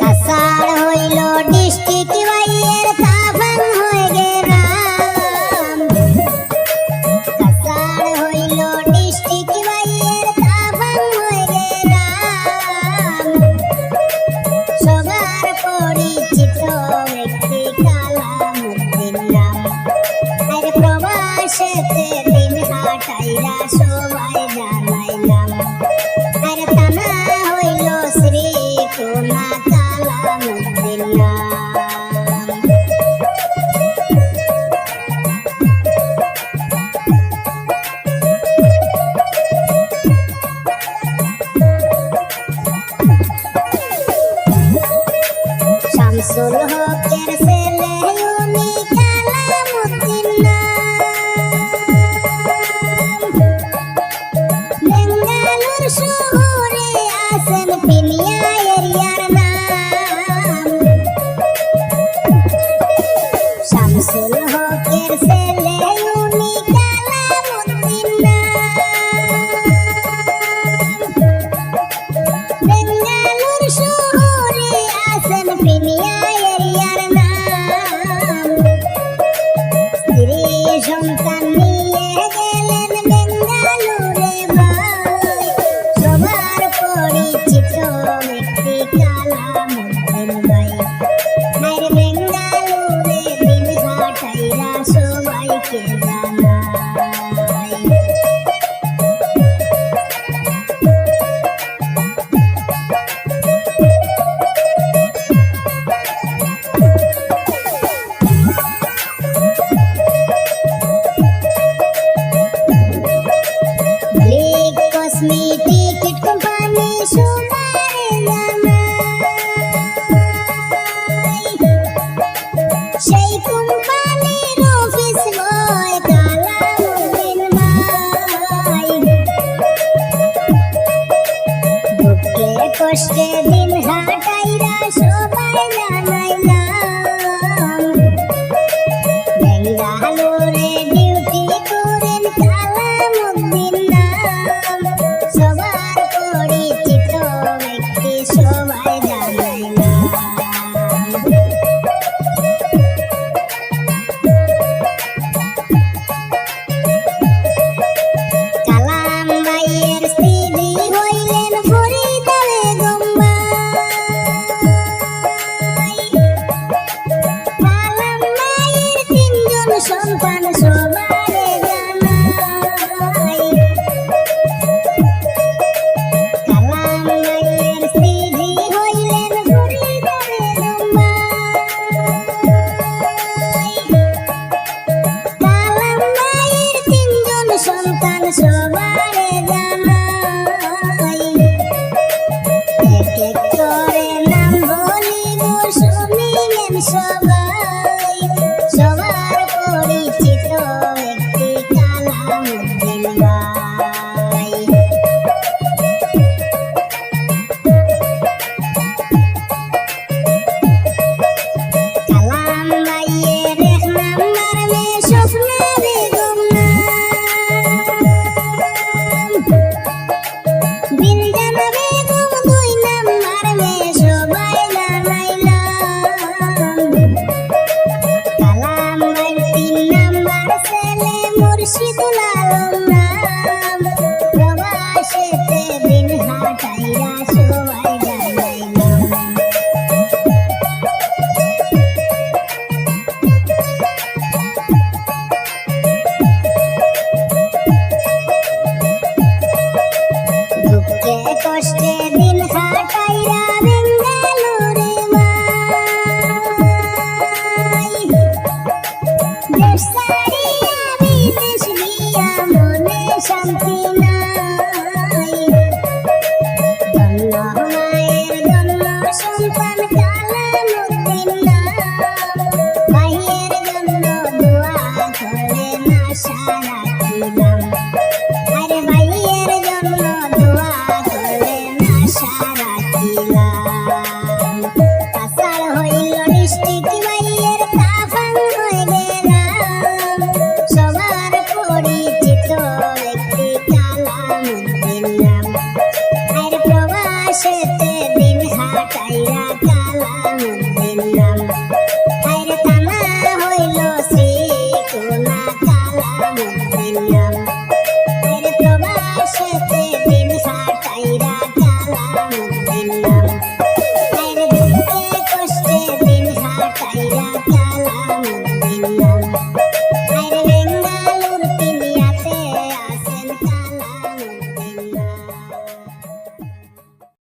কাসার হইল ডিস্ট্রিক্ট বাইয়ের তাবাং হয়ে গেলাম। কাসার হইল ডিস্ট্রিক্ট বাইয়ের তাবাং হয়ে গেলাম। সবার পরিচিত ব্যক্তি কালামউদ্দিন নাম। আর প্রবাসেতে দিন কাটাইরা সবাই জানাইলাম। আর তানা হইল শ্রীকোনা কালামউদ্দিন নাম। শামসুল হকের ছেলে উনি কালামউদ্দিন নাম। বেঙ্গালুর শহরে আছেন পিনিয়া এরিয়ার নাম। শামসুল হকের ছেলে উনি কালামউদ্দিন নাম। বেঙ্গালুর শহরে আছেন পিনিয়া এরিয়ার নাম। স্ত্রী সন্তান নিয়ে গেলেন বেঙ্গালুরে ভাই। সবার পরিচিত ব্যক্তি কালামউদ্দিন ভাই। আর বেঙ্গালুরে দিন কাটাইরা সবাইকে জানাই। ব্লিক কসমেটিক কোম্পানি সুপারে জামাই। সেই কোম্পানির অফিস বয় কালামউদ্দিন ভাই। দুঃখে কষ্টে দিন কাটাইরা সবাই জানাইলাম। বেঙ্গালুরে ডিউটি করেন কালামউদ্দিন নাম। সবার পরিচিত ব্যক্তি সবাই জানাইলাম। কালাম ভাইয়ের স্ত্রী হইলেন ফরিদা বেগম ভাই। সাটাইরা কালামুদ্দিন নাম আইরে থানা হইল শ্রীকোনা কালামুদ্দিন নাম আইরে প্রবাসেতে দিন সাটাইরা কালামুদ্দিন নাম আইরে দুঃখে কষ্টে দিন সাটাইরা কালামুদ্দিন নাম